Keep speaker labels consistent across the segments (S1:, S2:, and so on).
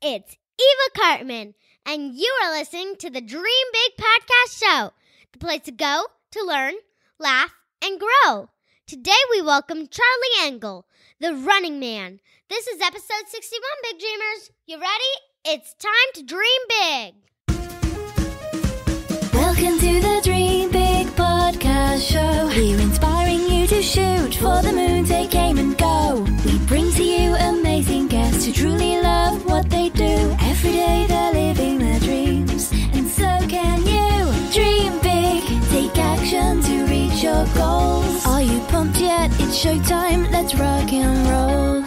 S1: it's Eva Cartman, and you are listening to the Dream Big Podcast Show, the place to go to learn, laugh, and grow. Today we welcome Charlie Engle, the running man. This is episode 61, Big Dreamers. You ready? It's time to dream big.
S2: Welcome to the Dream Big Podcast Show. We're inspiring you to shoot for the moon, take aim and go. We bring to you amazing guests who truly love what they do. Every day they're living their dreams, and so can you. Dream big, take action to reach your goals. Are you pumped yet? It's showtime, let's rock and roll.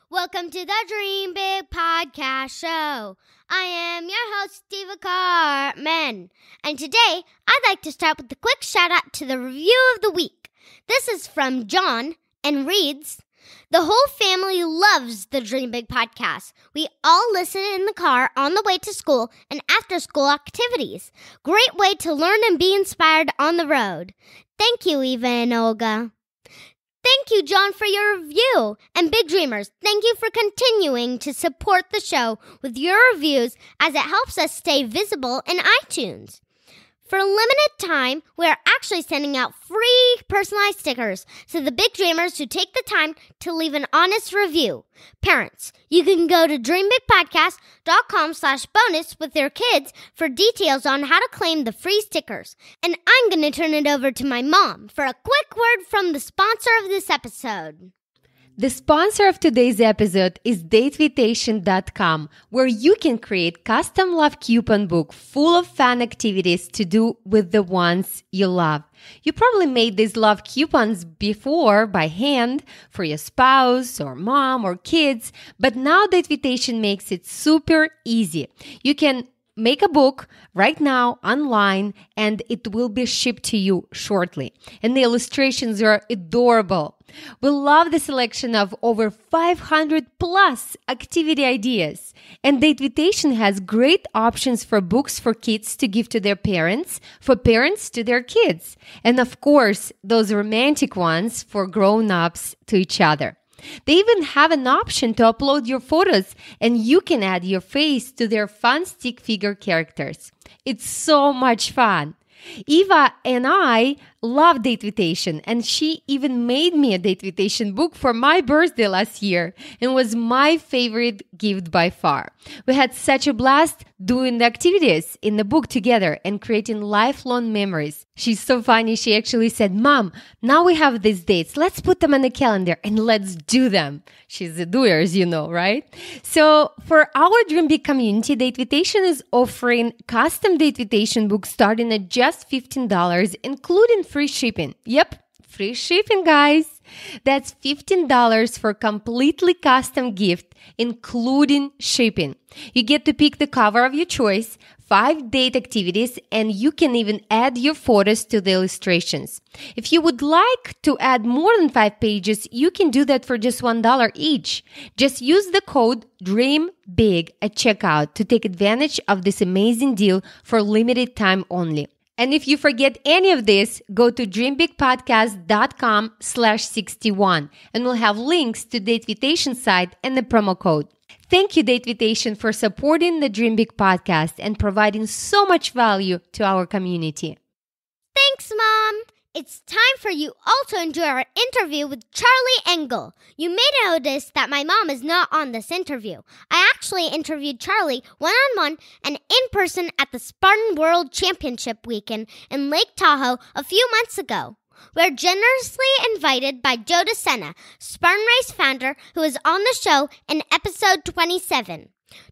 S1: Welcome to the Dream Big Podcast Show. I am your host, Eva Cartman. And today, I'd like to start with a quick shout out to the review of the week. This is from John and reads, "The whole family loves the Dream Big podcast. We all listen in the car on the way to school and after school activities. Great way to learn and be inspired on the road. Thank you, Eva and Olga." Thank you, John, for your review. And Big Dreamers, thank you for continuing to support the show with your reviews as it helps us stay visible in iTunes. For a limited time, we are actually sending out free personalized stickers to the Big Dreamers who take the time to leave an honest review. Parents, you can go to dreambigpodcast.com/bonus with your kids for details on how to claim the free stickers. And I'm going to turn it over to my mom for a quick word from the sponsor of this episode.
S3: The sponsor of today's episode is datevitation.com, where you can create custom love coupon book full of fun activities to do with the ones you love. You probably made these love coupons before by hand for your spouse or mom or kids, but now Datevitation makes it super easy. You can make a book right now online and it will be shipped to you shortly. And the illustrations are adorable. We love the selection of over 500 plus activity ideas. And Datevitation has great options for books for kids to give to their parents, for parents to their kids, and of course, those romantic ones for grown-ups to each other. They even have an option to upload your photos and you can add your face to their fun stick figure characters. It's so much fun. Eva and I love Datevitation, and she even made me a Datevitation book for my birthday last year and was my favorite gift by far. We had such a blast doing the activities in the book together and creating lifelong memories. She's so funny. She actually said, "Mom, now we have these dates. Let's put them on the calendar and let's do them." She's a doer, as you know, right? So for our Dream Big community, Datevitation is offering custom Datevitation books starting at just $15, including free shipping. Yep, free shipping, guys. That's $15 for completely custom gift, including shipping. You get to pick the cover of your choice, 5 date activities, and you can even add your photos to the illustrations. If you would like to add more than 5 pages, you can do that for just $1 each. Just use the code DREAMBIG at checkout to take advantage of this amazing deal for limited time only. And if you forget any of this, go to dreambigpodcast.com/61 and we'll have links to the Datevitation site and the promo code. Thank you, Datevitation, for supporting the Dream Big podcast and providing so much value to our community.
S1: Thanks, Mom. It's time for you all to enjoy our interview with Charlie Engle. You may notice that my mom is not on this interview. I actually interviewed Charlie one-on-one and in person at the Spartan World Championship weekend in Lake Tahoe a few months ago. We're generously invited by Joe DeSena, Spartan Race founder, who is on the show in episode 27.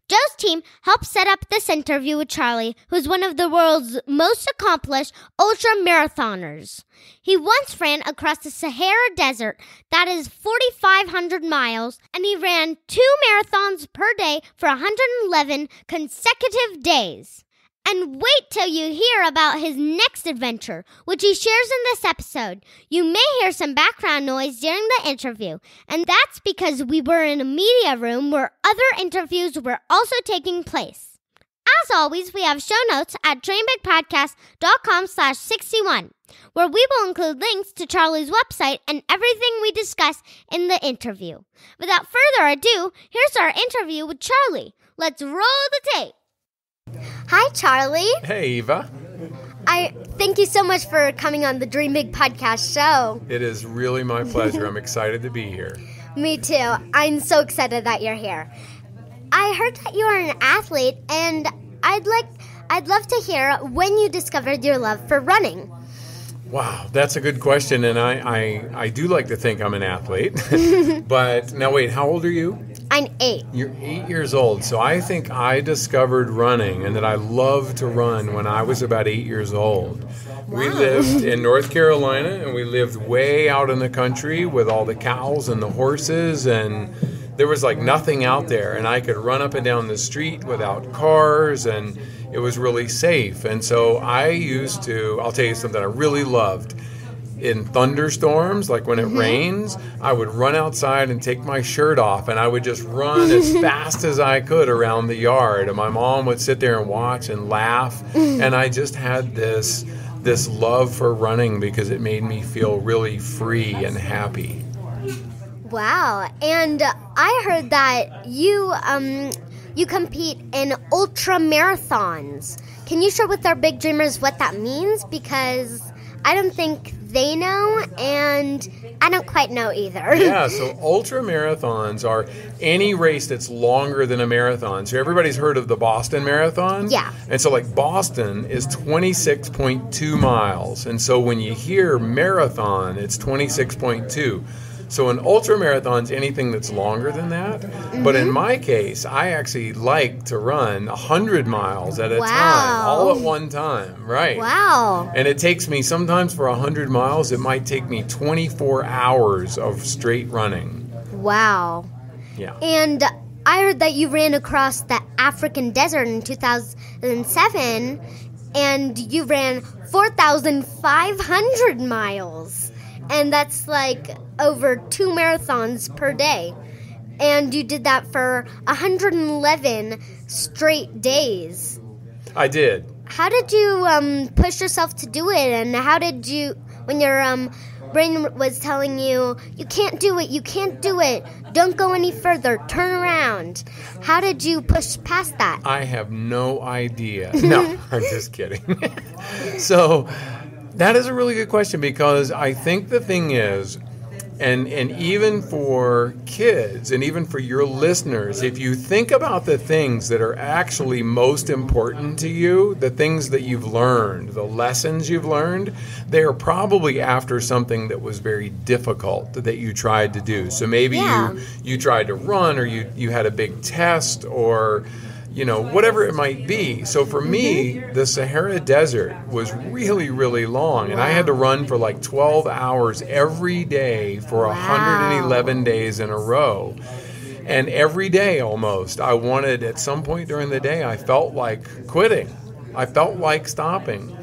S1: Joe's team helped set up this interview with Charlie, who's one of the world's most accomplished ultra-marathoners. He once ran across the Sahara Desert, that is 4,500 miles, and he ran 2 marathons per day for 111 consecutive days. And wait till you hear about his next adventure, which he shares in this episode. You may hear some background noise during the interview, and that's because we were in a media room where other interviews were also taking place. as always, we have show notes at dreambigpodcast.com/61, where we will include links to Charlie's website and everything we discuss in the interview. Without further ado, here's our interview with Charlie. Let's roll the tape. Hi, Charlie.
S4: Hey, Eva.
S1: Thank you so much for coming on the Dream Big podcast show.
S4: It is really my pleasure. I'm excited to be here.
S1: Me too. I'm so excited that you're here. I heard that you are an athlete, and I'd love to hear when you discovered your love for running.
S4: Wow, that's a good question, and I do like to think I'm an athlete. But now wait, how old are you?
S1: I'm 8.
S4: You're 8 years old, so I think I discovered running and that I loved to run when I was about 8 years old. Wow. We lived in North Carolina, and we lived way out in the country with all the cows and the horses, and there was like nothing out there, and I could run up and down the street without cars, and it was really safe. And so I'll tell you something I really loved. In thunderstorms, like when it rains, I would run outside and take my shirt off, and I would just run as fast as I could around the yard. And my mom would sit there and watch and laugh, and I just had this love for running because it made me feel really free and happy.
S1: Wow. And I heard that you compete in ultra marathons. Can you share with our big dreamers what that means? Because I don't think they know, and I don't quite know either.
S4: Yeah, so ultra marathons are any race that's longer than a marathon. So everybody's heard of the Boston Marathon?
S1: Yeah.
S4: And so like Boston is 26.2 miles. And so when you hear marathon, it's 26.2. So an ultra marathon is anything that's longer than that. But in my case, I actually like to run 100 miles at a time, all at one time, right?
S1: Wow.
S4: And it takes me, sometimes for 100 miles, it might take me 24 hours of straight running.
S1: Wow.
S4: Yeah.
S1: And I heard that you ran across the African desert in 2007, and you ran 4,500 miles. And that's like over 2 marathons per day. And you did that for 111 straight days.
S4: I did.
S1: How did you push yourself to do it? And how did you, when your brain was telling you, you can't do it, don't go any further, turn around. How did you push past that?
S4: I have no idea. No, I'm just kidding. So that is a really good question, because I think the thing is, and even for kids and even for your listeners, if you think about the things that are actually most important to you, the things that you've learned, the lessons you've learned, they are probably after something that was very difficult that you tried to do. So maybe you tried to run, or you had a big test, or whatever it might be. So for me, the Sahara Desert was really, really long. And I had to run for like 12 hours every day for 111 days in a row. And every day almost, I wanted, at some point during the day, I felt like quitting. I felt like stopping.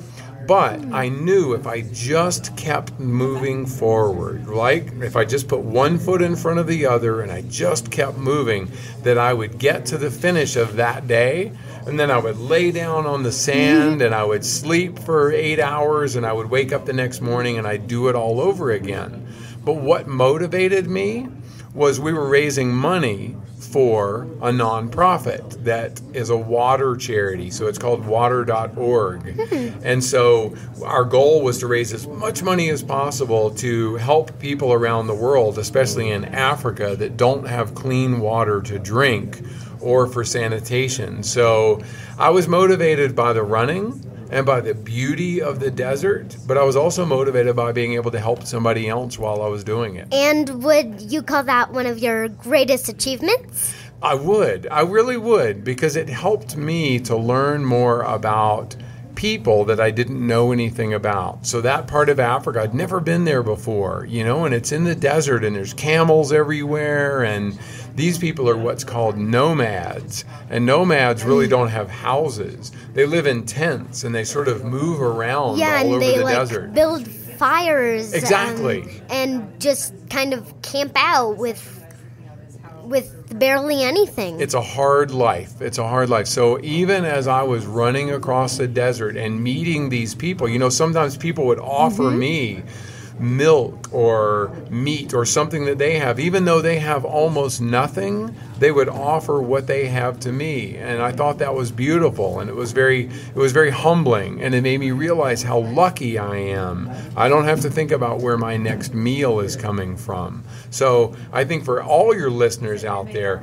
S4: But I knew if I just kept moving forward, like if I just put one foot in front of the other and I just kept moving, that I would get to the finish of that day, and then I would lay down on the sand and I would sleep for 8 hours, and I would wake up the next morning and I'd do it all over again. But what motivated me was we were raising money for a nonprofit that is a water charity. So it's called water.org. And so our goal was to raise as much money as possible to help people around the world, especially in Africa, that don't have clean water to drink or for sanitation. So I was motivated by the running and by the beauty of the desert, but I was also motivated by being able to help somebody else while I was doing it.
S1: And would you call that one of your greatest achievements?
S4: I would. I really would, because it helped me to learn more about people that I didn't know anything about. So that part of Africa, I'd never been there before, and it's in the desert, and there's camels everywhere, and these people are what's called nomads. And nomads really don't have houses. They live in tents, and they sort of move around all over the desert.
S1: And they build fires.
S4: Exactly.
S1: And just kind of camp out with barely anything.
S4: It's a hard life. It's a hard life. So even as I was running across the desert and meeting these people, sometimes people would offer me milk or meat or something that they have, even though they have almost nothing, they would offer what they have to me. And I thought that was beautiful, and it was very humbling, and it made me realize how lucky I am. I don't have to think about where my next meal is coming from. So I think for all your listeners out there,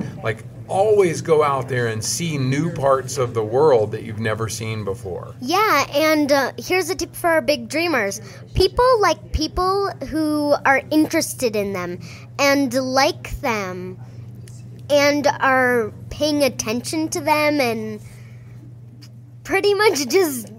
S4: always go out there and see new parts of the world that you've never seen before.
S1: Yeah, and here's a tip for our big dreamers. People like people who are interested in them and like them and are paying attention to them and pretty much just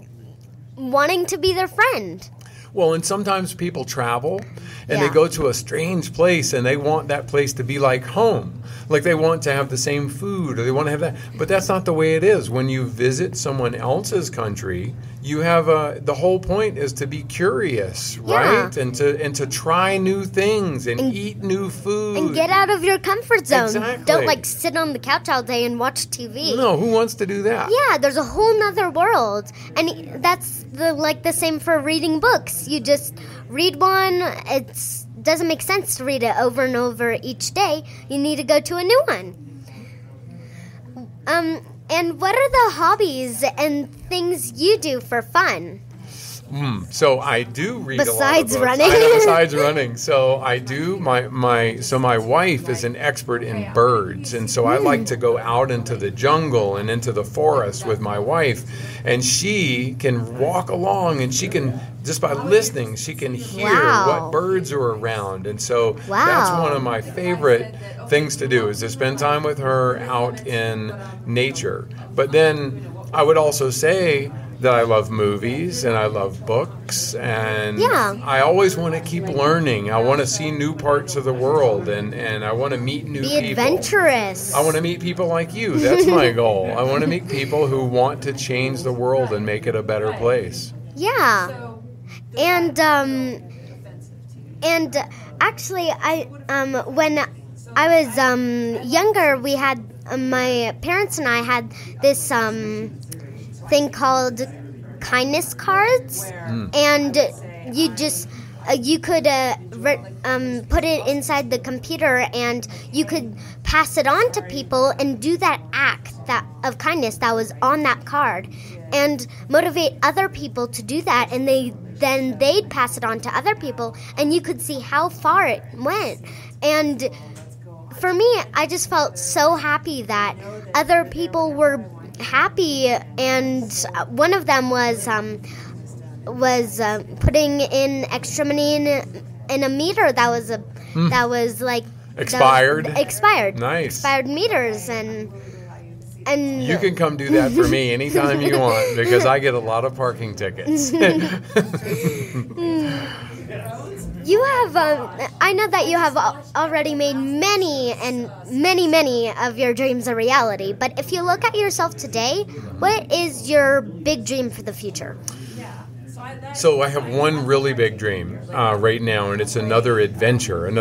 S1: wanting to be their friend.
S4: Well, and sometimes people travel and they go to a strange place and they want that place to be like home. Like they want to have the same food or they want to have that. But that's not the way it is. When you visit someone else's country, you have the whole point is to be curious, right? And to try new things and eat new food.
S1: And get out of your comfort zone.
S4: Exactly.
S1: Don't sit on the couch all day and watch TV.
S4: No, who wants to do that?
S1: Yeah, there's a whole nother world. And that's the same for reading books. You just read one, it doesn't make sense to read it over and over each day. You need to go to a new one. And what are the hobbies and things you do for fun?
S4: So I do read
S1: besides
S4: a lot of books.
S1: running.
S4: I know, besides running. So I do. My wife is an expert in birds, and so I like to go out into the jungle and into the forest with my wife, and she can walk along, and she can just by listening, she can hear what birds are around, and so that's one of my favorite things to do is to spend time with her out in nature. But then I would also say that I love movies and I love books, and I always want to keep learning. I want to see new parts of the world, and I want to meet new people.
S1: Be adventurous.
S4: I want to meet people like you. That's my goal. I want to meet people who want to change the world and make it a better place.
S1: Yeah. And actually, when I was younger, we had my parents and I had this thing called kindness cards, and you just you could put it inside the computer, and you could pass it on to people and do that act of kindness that was on that card, and motivate other people to do that, and then they'd pass it on to other people, and you could see how far it went. And for me, I just felt so happy that other people were happy, and one of them was putting in extra money in a meter that was like
S4: expired.
S1: Nice. Expired meters, and
S4: you can come do that for me anytime you want, because I get a lot of parking tickets.
S1: You have, I know that you have already made many of your dreams a reality, but if you look at yourself today, what is your big dream for the future?
S4: So I have one really big dream right now, and it's another big adventure, and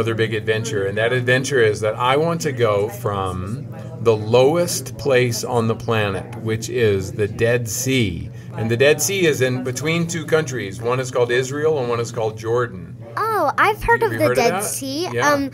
S4: that adventure is that I want to go from the lowest place on the planet, which is the Dead Sea. And the Dead Sea is in between two countries. One is called Israel and one is called Jordan.
S1: Oh, I've heard of the Dead Sea.
S4: Yeah.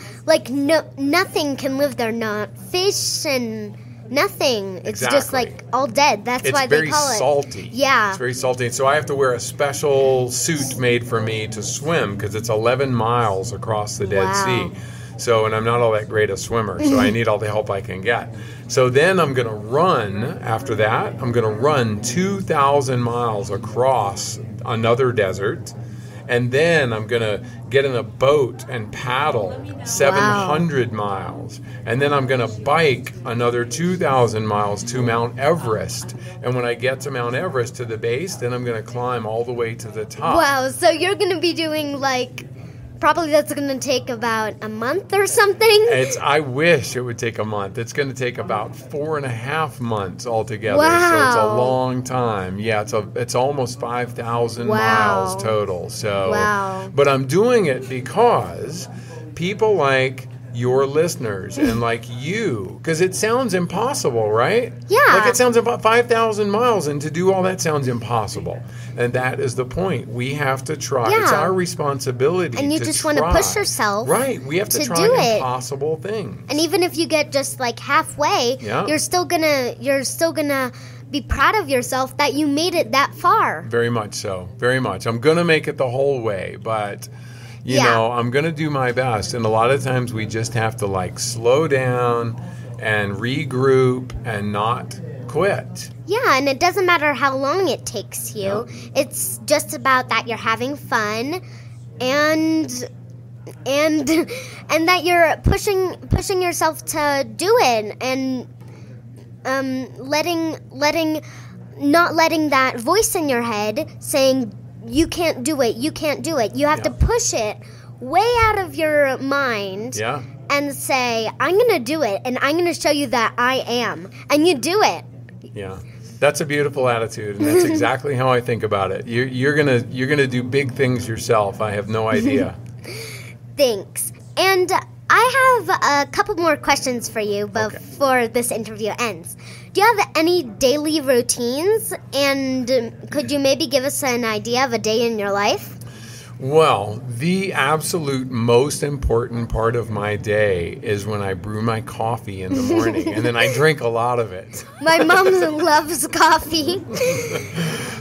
S1: Nothing can live there, not fish and nothing. It's just all dead. That's why they call it.
S4: It's very salty.
S1: Yeah.
S4: It's very salty. So I have to wear a special suit made for me to swim, because it's 11 miles across the Dead Sea. So, and I'm not all that great a swimmer, so I need all the help I can get. So then I'm going to run, after that, I'm going to run 2,000 miles across another desert, and then I'm going to get in a boat and paddle 700 miles, and then I'm going to bike another 2,000 miles to Mount Everest, and when I get to Mount Everest, to the base, then I'm going to climb all the way to the top.
S1: Wow, so you're going to be doing probably that's going to take about a month or something?
S4: I wish it would take a month. It's going to take about 4.5 months altogether.
S1: Wow.
S4: So it's a long time. Yeah, it's almost 5,000 miles total. So, but I'm doing it because people like your listeners and like you, because it sounds impossible, right?
S1: Yeah.
S4: Like it sounds about 5,000 miles, and to do all that sounds impossible. And that is the point. We have to try.
S1: Yeah.
S4: It's our responsibility.
S1: And you
S4: to
S1: just
S4: try.
S1: want to push yourself.
S4: Right. We have to try
S1: do it.
S4: impossible things.
S1: And even if you get just like halfway, you're still gonna be proud of yourself that you made it that far.
S4: Very much so. Very much. I'm gonna make it the whole way, but you know, I'm gonna do my best. And a lot of times we just have to like slow down and regroup and not quit.
S1: Yeah, and it doesn't matter how long it takes you. It's just about that you're having fun and that you're pushing yourself to do it, and not letting that voice in your head saying you can't do it. You have to push it way out of your mind.
S4: Yeah.
S1: And say, I'm going to do it, and I'm going to show you that I am. And you do it.
S4: Yeah. That's a beautiful attitude, and that's exactly how I think about it. You're gonna do big things yourself. I have no idea.
S1: Thanks. And I have a couple more questions for you before this interview ends. Do you have any daily routines? And could you maybe give us an idea of a day in your life?
S4: Well, the absolute most important part of my day is when I brew my coffee in the morning, and then I drink a lot of it.
S1: My mom loves coffee.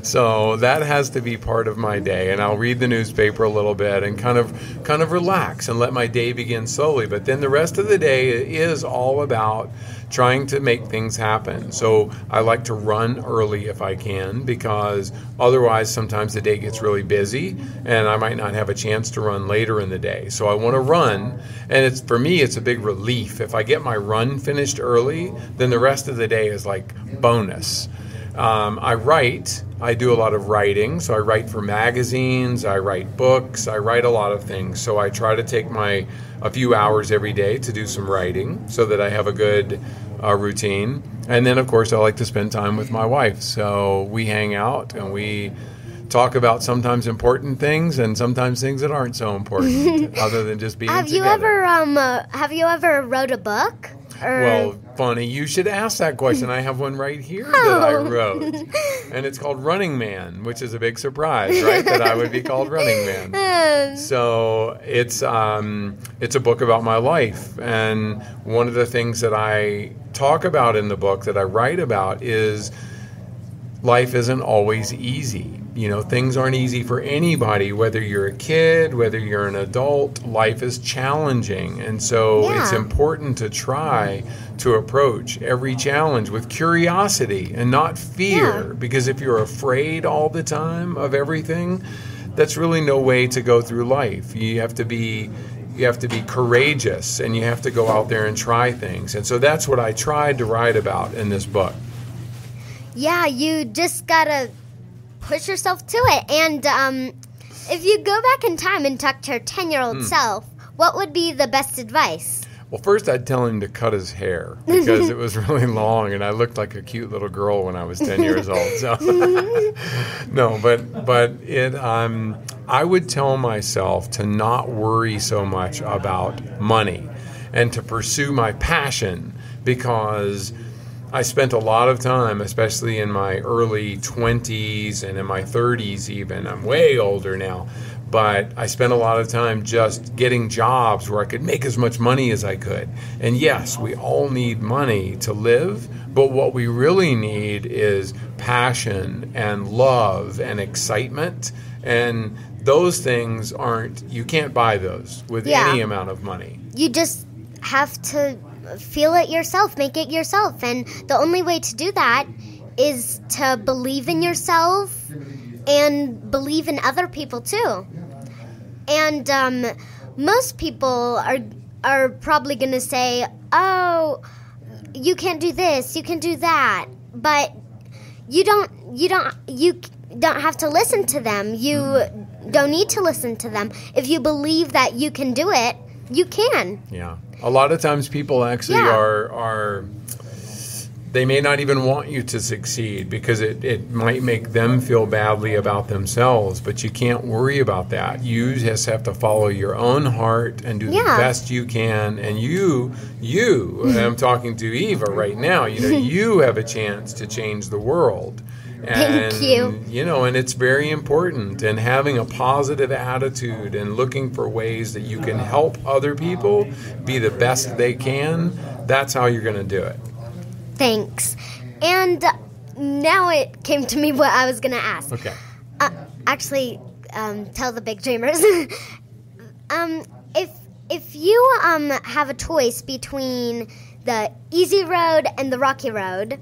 S4: So that has to be part of my day, and I'll read the newspaper a little bit and kind of relax and let my day begin slowly. But then the rest of the day is all about trying to make things happen. So I like to run early if I can, because otherwise sometimes the day gets really busy and I might not have a chance to run later in the day. So I want to run, and for me it's a big relief. If I get my run finished early, then the rest of the day is like bonus. I write. I do a lot of writing. So I write for magazines, I write books, I write a lot of things. So I try to take a few hours every day to do some writing so that I have a good routine. And then, of course, I like to spend time with my wife. So we hang out and we talk about sometimes important things and sometimes things that aren't so important, other than just being together.
S1: Have you ever wrote a book?
S4: Well, funny, you should ask that question. I have one right here that I wrote. And it's called Running Man, which is a big surprise, right? That I would be called Running Man. So it's a book about my life. And one of the things that I talk about in the book, that I write about, is life isn't always easy. You know, things aren't easy for anybody, whether you're a kid, whether you're an adult. Life is challenging. And so it's important to try to approach every challenge with curiosity and not fear. Because if you're afraid all the time of everything, that's really no way to go through life. You have to be courageous, and you have to go out there and try things. And so that's what I tried to write about in this book.
S1: Yeah, you just gotta push yourself to it. And if you go back in time and talk to your 10-year-old self, what would be the best advice?
S4: Well, first I'd tell him to cut his hair, because it was really long and I looked like a cute little girl when I was 10 years old. So no, but I would tell myself to not worry so much about money and to pursue my passion, because I spent a lot of time, especially in my early 20s and in my 30s even. I'm way older now. But I spent a lot of time just getting jobs where I could make as much money as I could. And yes, we all need money to live, but what we really need is passion and love and excitement. And those things you can't buy those with any amount of money.
S1: You just have to feel it yourself, make it yourself. And the only way to do that is to believe in yourself and believe in other people too. And most people are probably going to say, "Oh, you can't do this, you can do that." But you don't have to listen to them. You don't need to listen to them. If you believe that you can do it, you can.
S4: Yeah. A lot of times people actually they may not even want you to succeed because it might make them feel badly about themselves, but you can't worry about that. You just have to follow your own heart and do the best you can. And you, I'm talking to Eva right now, you have a chance to change the world. And,
S1: Thank you.
S4: And it's very important. And having a positive attitude and looking for ways that you can help other people be the best they can, that's how you're going to do it.
S1: Thanks. And now it came to me what I was going to ask.
S4: Okay.
S1: Actually, tell the big dreamers. If you have a choice between the easy road and the rocky road,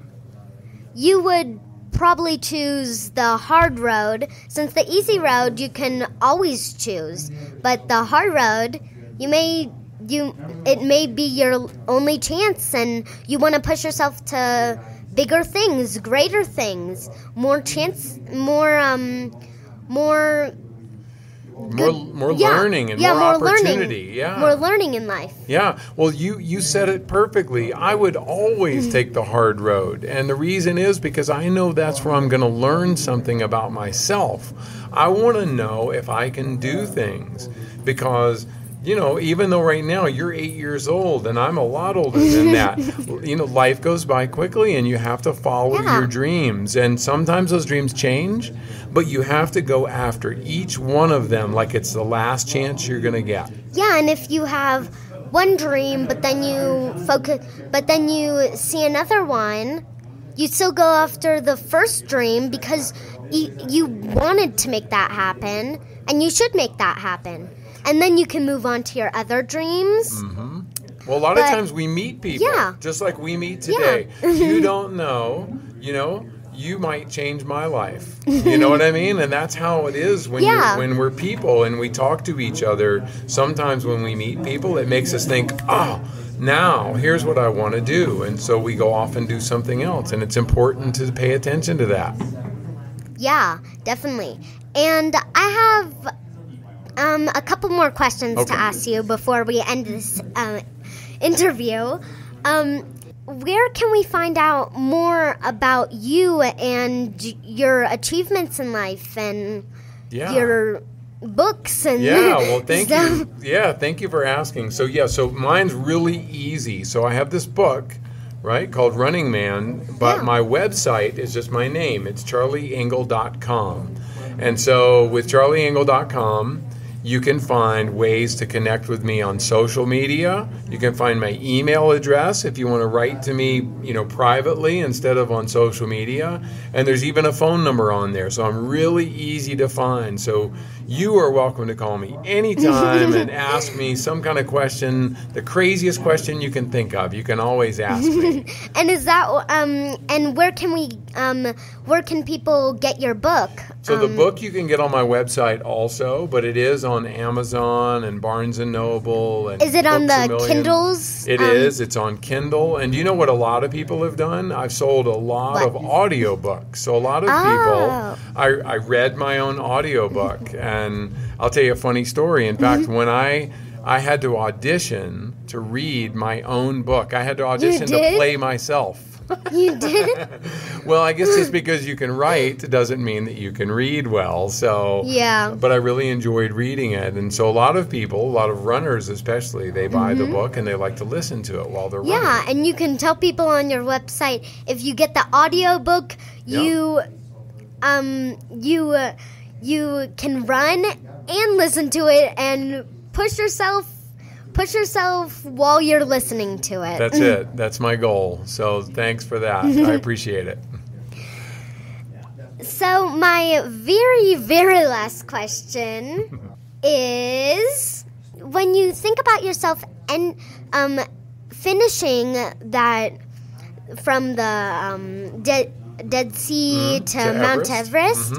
S1: you would probably choose the hard road, since the easy road you can always choose, but the hard road it may be your only chance, and you want to push yourself to bigger things, greater things, more learning and more opportunity. More learning in life.
S4: Yeah. Well, you said it perfectly. I would always take the hard road. And the reason is because I know that's where I'm going to learn something about myself. I want to know if I can do things because, even though right now you're 8 years old and I'm a lot older than that, life goes by quickly and you have to follow your dreams. And sometimes those dreams change, but you have to go after each one of them like it's the last chance you're going to get.
S1: Yeah, and if you have one dream, but then you see another one, you still go after the first dream because you wanted to make that happen, and you should make that happen. And then you can move on to your other dreams.
S4: Mm-hmm. Well, a lot of times we meet people, just like we meet today.
S1: Yeah.
S4: You don't know, you might change my life. You know what I mean? And that's how it is when we're people and we talk to each other. Sometimes when we meet people, it makes us think, now here's what I want to do. And so we go off and do something else. And it's important to pay attention to that.
S1: Yeah, definitely. And I have a couple more questions to ask you before we end this interview. Where can we find out more about you and your achievements in life and your books and
S4: thank you. Yeah, thank you for asking. So mine's really easy. So I have this book, right, called Running Man, but my website is just my name. It's charlieengle.com. And so with charlieengle.com, you can find ways to connect with me on social media. You can find my email address if you want to write to me, privately instead of on social media. And there's even a phone number on there. So I'm really easy to find. So you are welcome to call me anytime and ask me some kind of question, the craziest question you can think of. You can always ask me.
S1: And is that and where can people get your book?
S4: So the book you can get on my website also, but it is on Amazon and Barnes & Noble. And
S1: is it on the Kindles?
S4: It is. It's on Kindle. And do you know what a lot of people have done? I've sold a lot of audiobooks. So a lot of people, I read my own audiobook. And I'll tell you a funny story. In fact, when I had to audition to read my own book, I had to audition to play myself.
S1: You did?
S4: Well, I guess just because you can write doesn't mean that you can read well. So, but I really enjoyed reading it. And so a lot of people, a lot of runners especially, they buy the book and they like to listen to it while they're running.
S1: Yeah, and you can tell people on your website, if you get the audio book, you can run and listen to it and push yourself while you're listening to it.
S4: That's it. That's my goal. So thanks for that. I appreciate it.
S1: So my very, very last question is, when you think about yourself and finishing that from the Dead Sea to Mount Everest,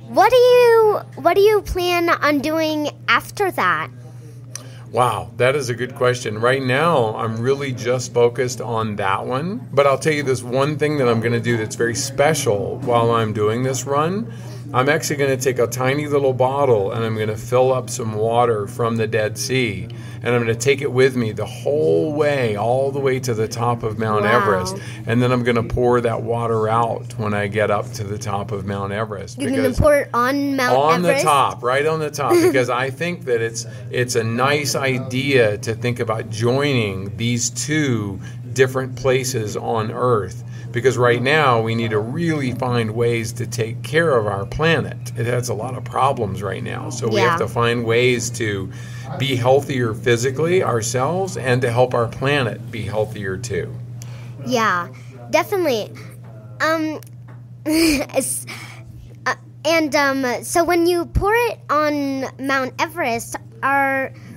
S1: what do you plan on doing after that?
S4: Wow, that is a good question. Right now, I'm really just focused on that one. But I'll tell you this one thing that I'm going to do that's very special while I'm doing this run I'm actually going to take a tiny little bottle and I'm going to fill up some water from the Dead Sea. And I'm going to take it with me the whole way, all the way to the top of Mount Everest. And then I'm going to pour that water out when I get up to the top of Mount Everest.
S1: You're going to pour it on Mount Everest?
S4: On the top, right on the top. Because I think that it's a nice idea to think about joining these two different places on Earth. Because right now we need to really find ways to take care of our planet. It has a lot of problems right now. So we have to find ways to be healthier physically ourselves and to help our planet be healthier too.
S1: Yeah, definitely. So when you pour it on Mount Everest,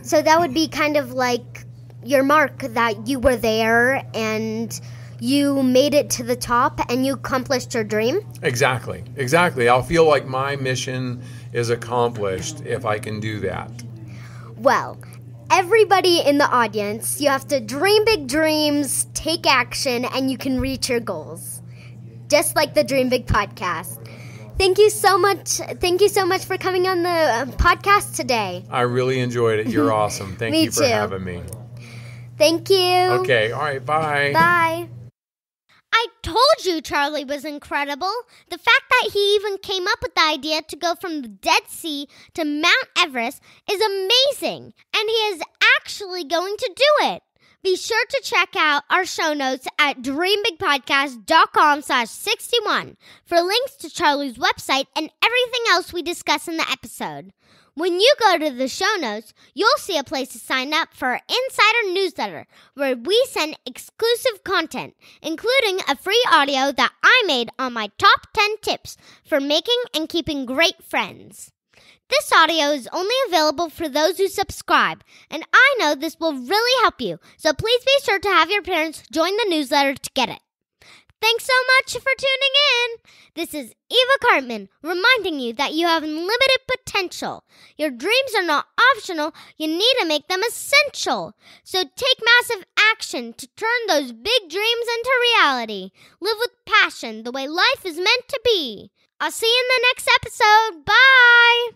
S1: so that would be kind of like your mark that you were there and you made it to the top and you accomplished your dream? Exactly.
S4: I'll feel like my mission is accomplished if I can do that.
S1: Well, everybody in the audience, you have to dream big dreams, take action, and you can reach your goals. Just like the Dream Big podcast. Thank you so much. Thank you so much for coming on the podcast today.
S4: I really enjoyed it. You're awesome. Thank you for having me.
S1: Thank you.
S4: Okay. All right. Bye.
S1: Bye. I told you Charlie was incredible. The fact that he even came up with the idea to go from the Dead Sea to Mount Everest is amazing. And he is actually going to do it. Be sure to check out our show notes at dreambigpodcast.com/61 for links to Charlie's website and everything else we discuss in the episode. When you go to the show notes, you'll see a place to sign up for our insider newsletter where we send exclusive content, including a free audio that I made on my top 10 tips for making and keeping great friends. This audio is only available for those who subscribe, and I know this will really help you, so please be sure to have your parents join the newsletter to get it. Thanks so much for tuning in. This is Eva Cartman reminding you that you have unlimited potential. Your dreams are not optional. You need to make them essential. So take massive action to turn those big dreams into reality. Live with passion the way life is meant to be. I'll see you in the next episode. Bye.